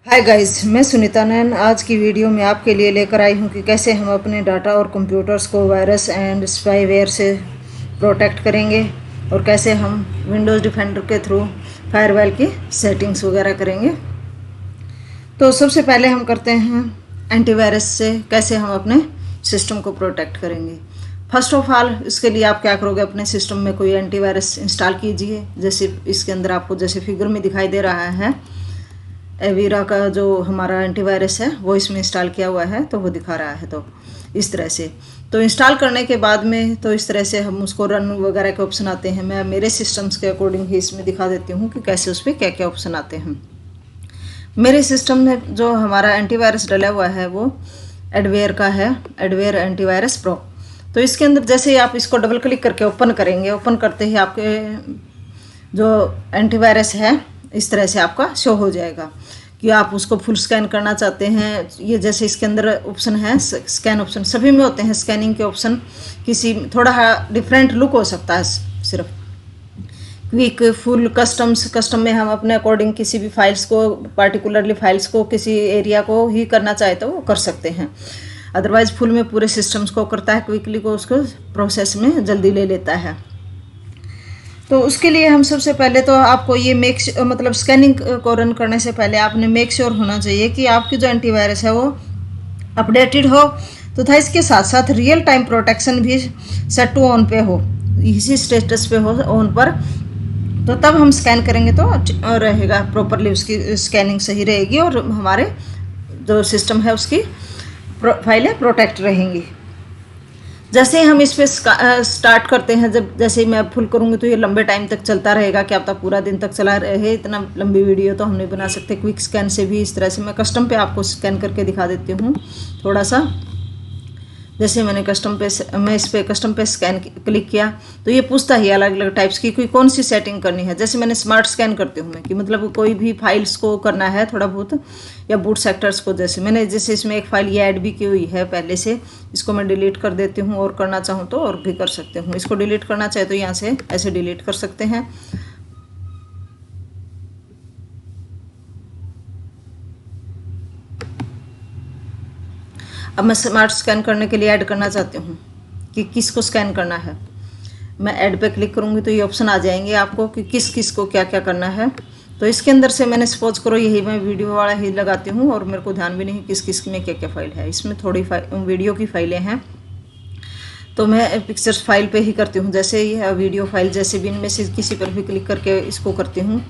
Hi guys, मैं सुनीता नैन आज की वीडियो में आपके लिए लेकर आई हूँ कि कैसे हम अपने डाटा और कंप्यूटर्स को वायरस एंड स्पाईवेयर से प्रोटेक्ट करेंगे और कैसे हम विंडोज़ डिफेंडर के थ्रू फायरवॉल की सेटिंग्स वगैरह करेंगे। तो सबसे पहले हम करते हैं एंटीवायरस से कैसे हम अपने सिस्टम को प्रोटेक्ट करेंगे। फर्स्ट ऑफ ऑल इसके लिए आप क्या करोगे, अपने सिस्टम में कोई एंटीवायरस इंस्टॉल कीजिए। जैसे इसके अंदर आपको जैसे फिगर में दिखाई दे रहा है, एवीरा का जो हमारा एंटीवायरस है वो इसमें इंस्टॉल किया हुआ है, तो वो दिखा रहा है। तो इस तरह से तो इंस्टॉल करने के बाद में तो इस तरह से हम उसको रन वगैरह के ऑप्शन आते हैं। मैं मेरे सिस्टम्स के अकॉर्डिंग ही इसमें दिखा देती हूँ कि कैसे उस पर क्या क्या ऑप्शन आते हैं। मेरे सिस्टम में जो हमारा एंटीवायरस डला हुआ है वो एडवेयर का है, एडवेयर एंटीवायरस प्रो। तो इसके अंदर जैसे ही आप इसको डबल क्लिक करके ओपन करेंगे, ओपन करते ही आपके जो एंटीवायरस है इस तरह से आपका शो हो जाएगा कि आप उसको फुल स्कैन करना चाहते हैं। ये जैसे इसके अंदर ऑप्शन है, स्कैन ऑप्शन सभी में होते हैं स्कैनिंग के ऑप्शन। किसी थोड़ा डिफरेंट लुक हो सकता है, सिर्फ क्विक, फुल, कस्टम में हम अपने अकॉर्डिंग किसी भी फाइल्स को, पार्टिकुलरली फाइल्स को, किसी एरिया को ही करना चाहे तो वो कर सकते हैं। अदरवाइज फुल में पूरे सिस्टम्स को करता है, क्विकली को उसको प्रोसेस में जल्दी ले लेता है। तो उसके लिए हम सबसे पहले तो आपको ये मतलब स्कैनिंग को रन करने से पहले आपने मेक श्योर होना चाहिए कि आपकी जो एंटीवायरस है वो अपडेटेड हो, तो था इसके साथ साथ रियल टाइम प्रोटेक्शन भी सेट टू ऑन पे हो, इसी स्टेटस पे हो, ऑन पर। तो तब हम स्कैन करेंगे तो रहेगा प्रॉपरली, उसकी स्कैनिंग सही रहेगी और हमारे जो सिस्टम है उसकी फाइलें प्रोटेक्ट रहेंगी। जैसे ही हम इस पर स्टार्ट करते हैं, जैसे ही मैं फुल करूँगी तो ये लंबे टाइम तक चलता रहेगा, क्या पता पूरा दिन तक चला रहे। इतना लंबी वीडियो तो हम नहीं बना सकते। क्विक स्कैन से भी इस तरह से मैं कस्टम पे आपको स्कैन करके दिखा देती हूँ थोड़ा सा। जैसे मैंने इस पर कस्टम पे स्कैन क्लिक किया तो ये पूछता ही अलग अलग टाइप्स की कोई कौन सी सेटिंग करनी है। जैसे मैंने स्मार्ट स्कैन करती हूँ मैं, कि मतलब कोई भी फाइल्स को करना है थोड़ा बहुत, या बूट सेक्टर्स को। जैसे इसमें एक फाइल ये ऐड भी की हुई है पहले से, इसको मैं डिलीट कर देती हूँ और करना चाहूँ तो और भी कर सकते हूँ। इसको डिलीट करना चाहे तो यहाँ से ऐसे डिलीट कर सकते हैं। अब मैं स्मार्ट स्कैन करने के लिए ऐड करना चाहती हूँ कि किसको स्कैन करना है। मैं ऐड पे क्लिक करूँगी तो ये ऑप्शन आ जाएंगे आपको कि किस किस को क्या क्या करना है। तो इसके अंदर से मैंने सपोज करो यही मैं वीडियो वाला ही लगाती हूँ और मेरे को ध्यान भी नहीं किस किस में क्या क्या फाइल है। इसमें थोड़ी वीडियो की फाइलें हैं तो मैं पिक्चर्स फाइल पे ही करती हूँ। जैसे ये वीडियो फाइल, जैसे भी इनमें से किसी पर भी क्लिक करके इसको करती हूँ।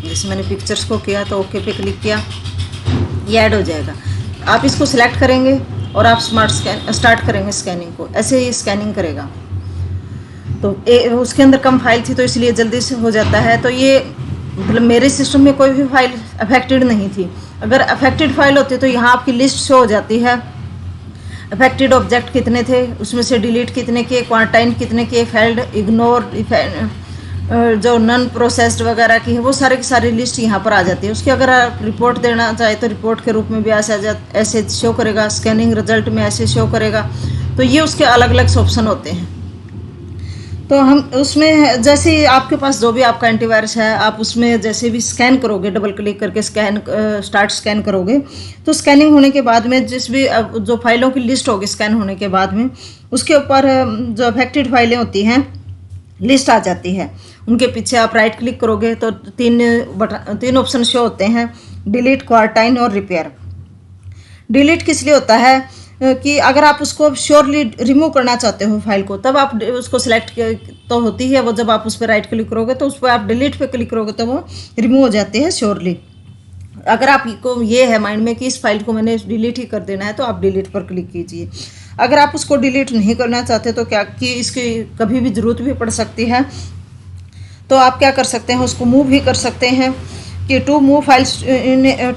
जैसे मैंने पिक्चर्स को किया तो ओके पे क्लिक किया, ये ऐड हो जाएगा। आप इसको सिलेक्ट करेंगे और आप स्टार्ट करेंगे स्कैनिंग को, ऐसे ही स्कैनिंग करेगा। तो उसके अंदर कम फाइल थी तो इसलिए जल्दी से हो जाता है। तो ये मतलब मेरे सिस्टम में कोई भी फाइल अफेक्टेड नहीं थी। अगर अफेक्टेड फाइल होती तो यहाँ आपकी लिस्ट शो हो जाती है, अफेक्टेड ऑब्जेक्ट कितने थे, उसमें से डिलीट कितने किए, क्वारंटाइन कितने किए, फेल्ड, इग्नोर, जो नॉन प्रोसेस्ड वगैरह की है, वो सारे की सारी लिस्ट यहाँ पर आ जाती है। उसकी अगर आप रिपोर्ट देना चाहे तो रिपोर्ट के रूप में भी ऐसे शो करेगा, स्कैनिंग रिजल्ट में ऐसे शो करेगा। तो ये उसके अलग अलग ऑप्शन होते हैं। तो हम उसमें जैसे आपके पास जो भी आपका एंटीवायरस है, आप उसमें जैसे भी स्कैन करोगे, डबल क्लिक करके स्टार्ट स्कैन करोगे तो स्कैनिंग होने के बाद में जिस भी जो फाइलों की लिस्ट होगी स्कैन होने के बाद में, उसके ऊपर जो अफेक्टेड फाइलें होती हैं लिस्ट आ जाती है। उनके पीछे आप राइट क्लिक करोगे तो तीन ऑप्शन शो होते हैं, डिलीट, क्वारंटाइन और रिपेयर। डिलीट किस लिए होता है कि अगर आप उसको श्योरली रिमूव करना चाहते हो फाइल को, तब आप उसको सिलेक्ट तो होती है वो, जब आप उस पर राइट क्लिक करोगे तो उस पर आप डिलीट पे क्लिक करोगे तो वो रिमूव हो जाती है श्योरली। अगर आपको ये है माइंड में कि इस फाइल को मैंने डिलीट ही कर देना है तो आप डिलीट पर क्लिक कीजिए। अगर आप उसको डिलीट नहीं करना चाहते तो क्या कि इसकी कभी भी ज़रूरत भी पड़ सकती है, तो आप क्या कर सकते हैं, उसको मूव भी कर सकते हैं कि to move files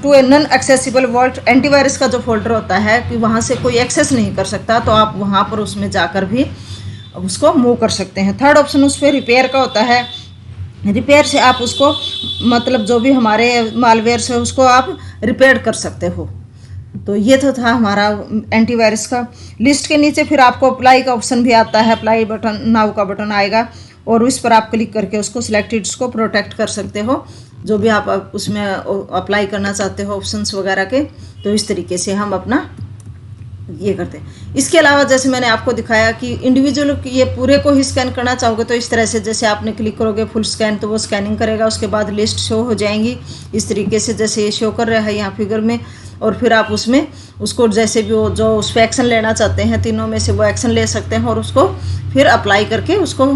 to a non accessible vault. Antivirus का जो फोल्डर होता है कि वहाँ से कोई एक्सेस नहीं कर सकता, तो आप वहाँ पर उसमें जाकर भी उसको मूव कर सकते हैं। थर्ड ऑप्शन उस पर रिपेयर का होता है। रिपेयर से आप उसको मतलब जो भी हमारे मालवेयर है उसको आप रिपेयर कर सकते हो। तो ये तो था हमारा एंटीवायरस का। लिस्ट के नीचे फिर आपको अप्लाई का ऑप्शन भी आता है, अप्लाई बटन, नाउ का बटन आएगा और उस पर आप क्लिक करके उसको सिलेक्टेड को प्रोटेक्ट कर सकते हो। जो भी आप उसमें अप्लाई करना चाहते हो ऑप्शंस वगैरह के, तो इस तरीके से हम अपना ये करते हैं। इसके अलावा जैसे मैंने आपको दिखाया कि इंडिविजुअल ये पूरे को ही स्कैन करना चाहोगे तो इस तरह से जैसे आपने क्लिक करोगे फुल स्कैन तो वो स्कैनिंग करेगा, उसके बाद लिस्ट शो हो जाएंगी इस तरीके से जैसे ये शो कर रहा है यहाँ फिगर में। और फिर आप उसमें उसको जैसे भी वो जो उस पर एक्शन लेना चाहते हैं तीनों में से वो एक्शन ले सकते हैं और उसको फिर अप्लाई करके उसको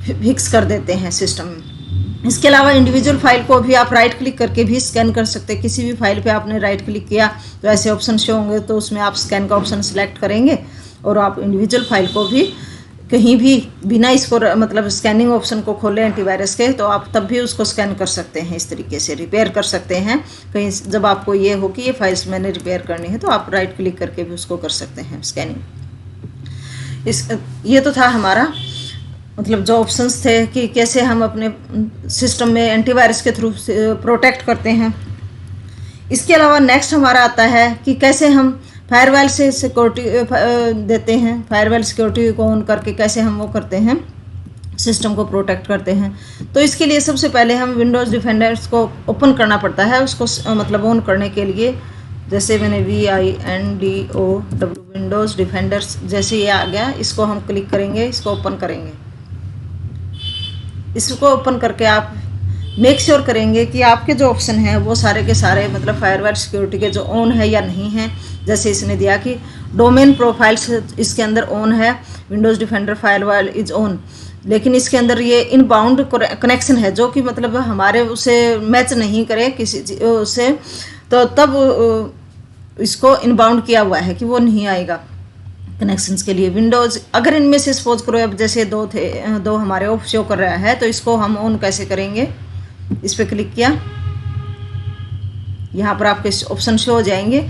फिक्स कर देते हैं सिस्टम में। इसके अलावा इंडिविजुअल फाइल को भी आप राइट क्लिक करके भी स्कैन कर सकते हैं। किसी भी फाइल पे आपने राइट क्लिक किया तो ऐसे ऑप्शन शो होंगे, तो उसमें आप स्कैन का ऑप्शन सिलेक्ट करेंगे और आप इंडिविजुअल फाइल को भी कहीं भी बिना इसको मतलब स्कैनिंग ऑप्शन को खोले एंटीवायरस के, तो आप तब भी उसको स्कैन कर सकते हैं। इस तरीके से रिपेयर कर सकते हैं। कहीं जब आपको ये हो कि ये फाइल्स मैंने रिपेयर करनी है तो आप राइट क्लिक करके भी उसको कर सकते हैं स्कैनिंग। ये तो था हमारा मतलब जो ऑप्शंस थे कि कैसे हम अपने सिस्टम में एंटीवायरस के थ्रू प्रोटेक्ट करते हैं। इसके अलावा नेक्स्ट हमारा आता है कि कैसे हम फायरवॉल से सिक्योरिटी देते हैं। फायरवॉल सिक्योरिटी को ऑन करके कैसे हम वो करते हैं, सिस्टम को प्रोटेक्ट करते हैं। तो इसके लिए सबसे पहले हम विंडोज़ डिफेंडर्स को ओपन करना पड़ता है। उसको मतलब ऑन करने के लिए जैसे मैंने WINDOW विंडोज़ डिफेंडर्स जैसे ये आ गया, इसको हम क्लिक करेंगे, इसको ओपन करेंगे। इसको ओपन करके आप मेक श्योर करेंगे कि आपके जो ऑप्शन हैं वो सारे के सारे मतलब फायरवॉल सिक्योरिटी के जो ऑन है या नहीं है। जैसे इसने दिया कि डोमेन प्रोफाइल्स इसके अंदर ऑन है, Windows defender firewall is on, लेकिन इसके अंदर ये इनबाउंड कनेक्शन है जो कि मतलब हमारे उसे मैच नहीं करे किसी उससे, तो तब इसको इनबाउंड किया हुआ है कि वो नहीं आएगा कनेक्शंस के लिए। विंडोज़ अगर इनमें से सपोज करो अब जैसे दो हमारे ऑफ शो कर रहा है, तो इसको हम ऑन कैसे करेंगे। इस पर क्लिक किया, यहाँ पर आपके ऑप्शन शो हो जाएंगे।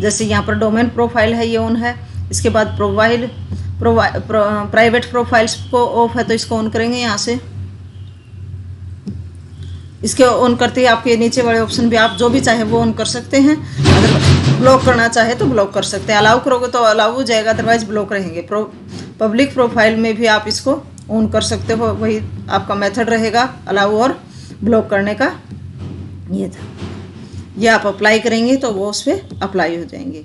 जैसे यहाँ पर डोमेन प्रोफाइल है ये ऑन है, इसके बाद प्राइवेट प्रोफाइल्स को ऑफ है तो इसको ऑन करेंगे यहाँ से। इसके ऑन करते ही आपके नीचे वाले ऑप्शन भी आप जो भी चाहे वो ऑन कर सकते हैं। अगर ब्लॉक करना चाहे तो ब्लॉक कर सकते हैं। अलाउ करोगे तो अलाउ हो जाएगा, अदरवाइज ब्लॉक रहेंगे। पब्लिक प्रोफाइल में भी आप इसको ऑन कर सकते हो, वही आपका मेथड रहेगा अलाउ और ब्लॉक करने का। ये था, ये आप अप्लाई करेंगे तो वो उस पर अप्लाई हो जाएंगे।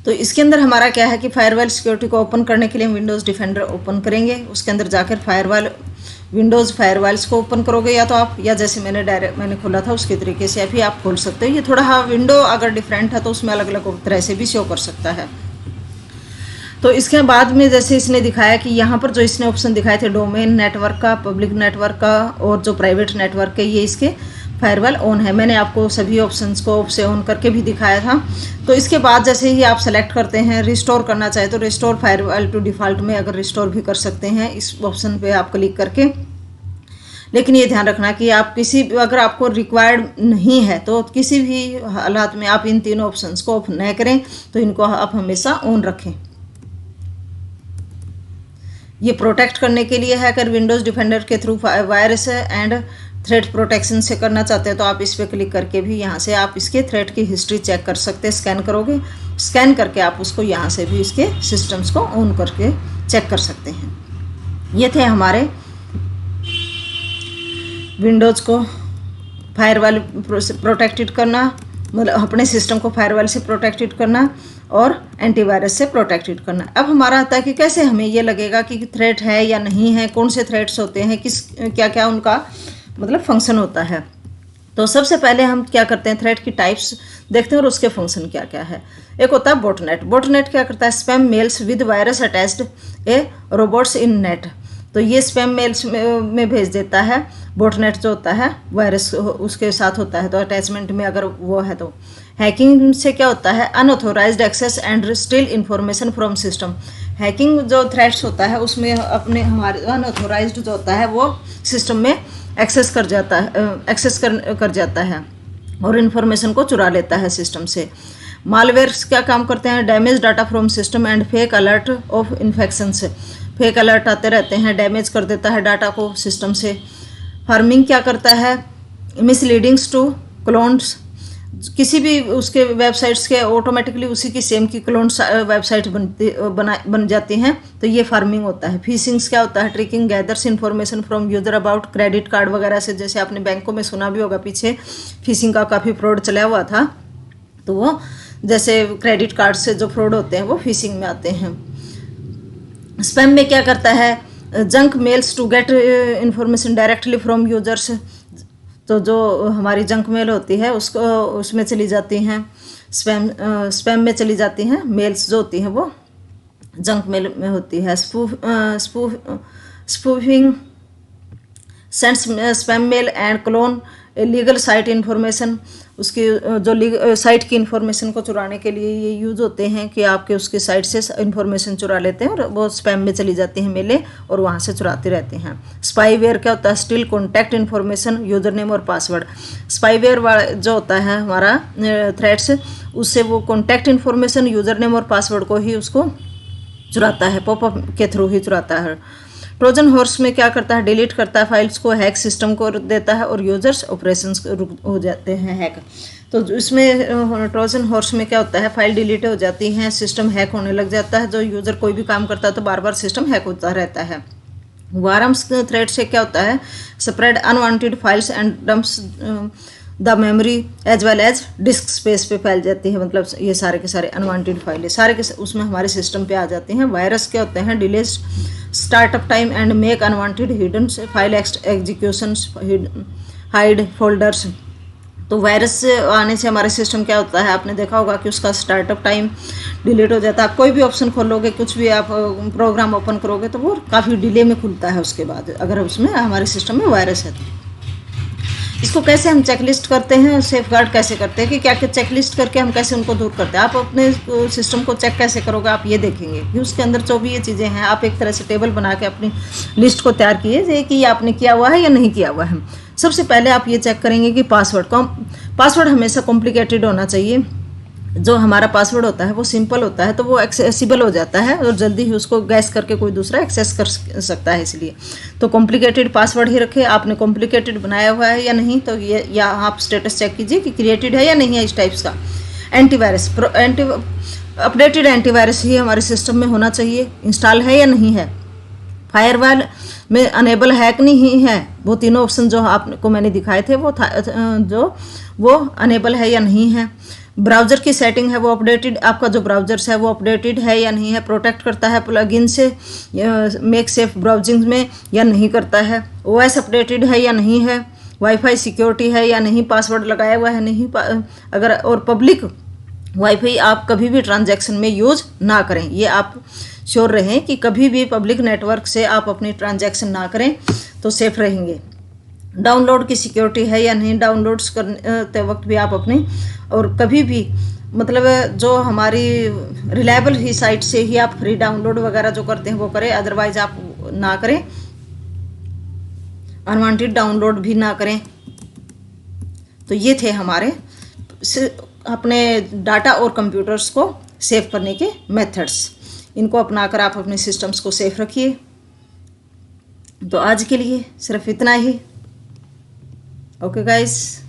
तो इसके अंदर हमारा क्या है कि फायरवॉल सिक्योरिटी को ओपन करने के लिए हम विंडोज़ डिफेंडर ओपन करेंगे। उसके अंदर जाकर विंडोज़ फायरवॉल्स को ओपन करोगे या तो आप, या जैसे मैंने खोला था उसके तरीके से अभी आप खोल सकते हो। ये थोड़ा विंडो अगर डिफरेंट है तो उसमें अलग अलग तरह से भी शो कर सकता है। तो इसके बाद में जैसे इसने दिखाया कि यहाँ पर जो इसने ऑप्शन दिखाए थे डोमेन नेटवर्क का, पब्लिक नेटवर्क का और जो प्राइवेट नेटवर्क के, ये इसके फायरवॉल ऑन है। मैंने आपको सभी ऑप्शंस को ऑफ से ऑन करके भी दिखाया था। तो इसके बाद जैसे ही आप सेलेक्ट करते हैं रिस्टोर करना चाहे तो रिस्टोर फायरवॉल टू डिफ़ॉल्ट में अगर रिस्टोर भी कर सकते हैं इस ऑप्शन पे आप क्लिक करके। लेकिन ये ध्यान रखना कि आप अगर आपको रिक्वायर्ड नहीं है तो किसी भी हालात में आप इन तीनों ऑप्शंस को ऑफ न करें, तो इनको आप हमेशा ऑन रखें। ये प्रोटेक्ट करने के लिए है। अगर विंडोज़ डिफेंडर के through virus and threat protection से करना चाहते हैं तो आप इस पर क्लिक करके भी यहाँ से आप इसके थ्रेट की हिस्ट्री चेक कर सकते हैं। स्कैन करोगे, स्कैन करके आप उसको यहाँ से भी इसके सिस्टम्स को ऑन करके चेक कर सकते हैं। ये थे हमारे विंडोज़ को फायरवॉल प्रोटेक्टेड करना, मतलब अपने सिस्टम को फायरवॉल से प्रोटेक्टेड करना और एंटीवायरस से प्रोटेक्टेड करना। अब हमारा आता है कि कैसे हमें ये लगेगा कि थ्रेट है या नहीं है, कौन से थ्रेट्स होते हैं, क्या क्या उनका मतलब फंक्शन होता है। तो सबसे पहले हम क्या करते हैं, थ्रेट की टाइप्स देखते हैं और उसके फंक्शन क्या क्या है। एक होता है बोटनेट। बोटनेट क्या करता है, spam mails with virus attached a robots in net. तो ये स्पैम मेल्स में भेज देता है। बोटनेट जो होता है वायरस उसके साथ होता है, तो अटैचमेंट में अगर वो है तो। हैकिंग से क्या होता है, unauthorized access and steal information from system. Hacking जो थ्रेट्स होता है उसमें अपने हमारे अनऑथोराइज्ड जो होता है वो सिस्टम में एक्सेस कर जाता है और इन्फॉर्मेशन को चुरा लेता है सिस्टम से। मालवेयर्स क्या काम करते हैं, damage data from system and fake alert of infection से। फेक अलर्ट आते रहते हैं, डैमेज कर देता है डाटा को सिस्टम से। हार्मिंग क्या करता है, मिसलीडिंग्स टू क्लोन्स। किसी भी उसके वेबसाइट्स के ऑटोमेटिकली उसी की सेम की क्लोन वेबसाइट बन जाती हैं। तो ये फार्मिंग होता है। फिशिंग्स क्या होता है? Tricking gathers information from user about credit card वगैरह से, जैसे आपने बैंकों में सुना भी होगा पीछे फिशिंग का काफ़ी फ्रॉड चला हुआ था। तो वो जैसे क्रेडिट कार्ड से जो फ्रॉड होते हैं वो फिशिंग में आते हैं। स्पैम में क्या करता है? Junk mails to get information directly from users. तो जो हमारी जंक मेल होती है उसको उसमें चली जाती हैं, स्पैम में चली जाती हैं। मेल्स जो होती हैं वो जंक मेल में होती है। Spoofing sends spam male and clone legal site information. उसकी जो साइट की इन्फॉर्मेशन को चुराने के लिए ये यूज होते हैं कि आपके उसके साइट से इन्फॉर्मेशन चुरा लेते हैं और वो स्पैम में चली जाती हैं मेलें और वहाँ से चुराते रहते हैं। स्पाईवेयर क्या होता है? Still contact information, user name और पासवर्ड। स्पाईवेयर जो होता है हमारा थ्रेड्स, उससे वो कॉन्टैक्ट इन्फॉर्मेशन, यूजर नेम और पासवर्ड को ही उसको चुराता है, पॉपअप के थ्रू ही चुराता है। ट्रोजन हॉर्स में क्या करता है? डिलीट करता है फाइल्स को, हैक सिस्टम को देता है और यूजर्स ऑपरेशंस हो जाते हैं हैक। तो इसमें ट्रोजन हॉर्स में क्या होता है? फाइल डिलीट हो जाती हैं, सिस्टम हैक होने लग जाता है। जो यूज़र कोई भी काम करता है तो बार बार सिस्टम हैक होता रहता है। वारम्स थ्रेड से क्या होता है? Spread unwanted files and dumps the memory as well as disk space पे फैल जाती है। मतलब ये सारे के सारे अनवांटेड फाइलें सारे के उसमें हमारे सिस्टम पे आ जाती हैं। वायरस क्या होते हैं? Delays startup time and make unwanted hidden file execution, hide folders. तो वायरस आने से हमारे सिस्टम क्या होता है? आपने देखा होगा कि उसका स्टार्टअप टाइम डिलीट हो जाता है। आप कोई भी ऑप्शन खोलोगे, कुछ भी आप प्रोग्राम ओपन करोगे तो वो काफ़ी डिले में खुलता है उसके बाद, अगर उसमें हमारे सिस्टम में वायरस है तो। इसको कैसे हम चेकलिस्ट करते हैं, सेफ गार्ड कैसे करते हैं कि क्या क्या चेकलिस्ट करके हम कैसे उनको दूर करते हैं। आप अपने सिस्टम को चेक कैसे करोगे? आप ये देखेंगे कि उसके अंदर जो भी ये चीज़ें हैं, आप एक तरह से टेबल बना के अपनी लिस्ट को तैयार कीजिए कि ये आपने किया हुआ है या नहीं किया हुआ है। सबसे पहले आप ये चेक करेंगे कि पासवर्ड हमेशा कॉम्प्लिकेटेड होना चाहिए। जो हमारा पासवर्ड होता है वो सिंपल होता है तो वो एक्सेसिबल हो जाता है और जल्दी ही उसको गैस करके कोई दूसरा एक्सेस कर सकता है। इसलिए तो कॉम्प्लिकेटेड पासवर्ड ही रखें। आपने कॉम्प्लिकेटेड बनाया हुआ है या नहीं, तो ये या आप स्टेटस चेक कीजिए कि क्रिएटेड है या नहीं है इस टाइप्स का। एंटीवायरस अपडेटेड एंटीवायरस ही हमारे सिस्टम में होना चाहिए, इंस्टॉल है या नहीं है। फायरवॉल में अनेबल हैक नहीं है। वो तीनों ऑप्शन जो आपको मैंने दिखाए थे वो अनेबल है या नहीं है। ब्राउज़र की सेटिंग है वो अपडेटेड, आपका जो ब्राउज़र्स है वो अपडेटेड है या नहीं है। प्रोटेक्ट करता है प्लगइन से मेक सेफ ब्राउजिंग में या नहीं करता है। ओएस अपडेटेड है या नहीं है। वाईफाई सिक्योरिटी है या नहीं, पासवर्ड लगाया हुआ है नहीं। अगर और पब्लिक वाईफाई आप कभी भी ट्रांजैक्शन में यूज ना करें। ये आप श्योर रहें कि कभी भी पब्लिक नेटवर्क से आप अपनी ट्रांजैक्शन ना करें तो सेफ रहेंगे। डाउनलोड की सिक्योरिटी है या नहीं, डाउनलोड्स करते वक्त भी आप अपनी और कभी भी मतलब जो हमारी रिलायबल ही साइट से ही आप फ्री डाउनलोड वगैरह जो करते हैं वो करें, अदरवाइज आप ना करें। अनवांटेड डाउनलोड भी ना करें। तो ये थे हमारे अपने डाटा और कंप्यूटर्स को सेव करने के मेथड्स। इनको अपनाकर आप अपने सिस्टम्स को सेफ रखिए। तो आज के लिए सिर्फ इतना ही। Okay guys.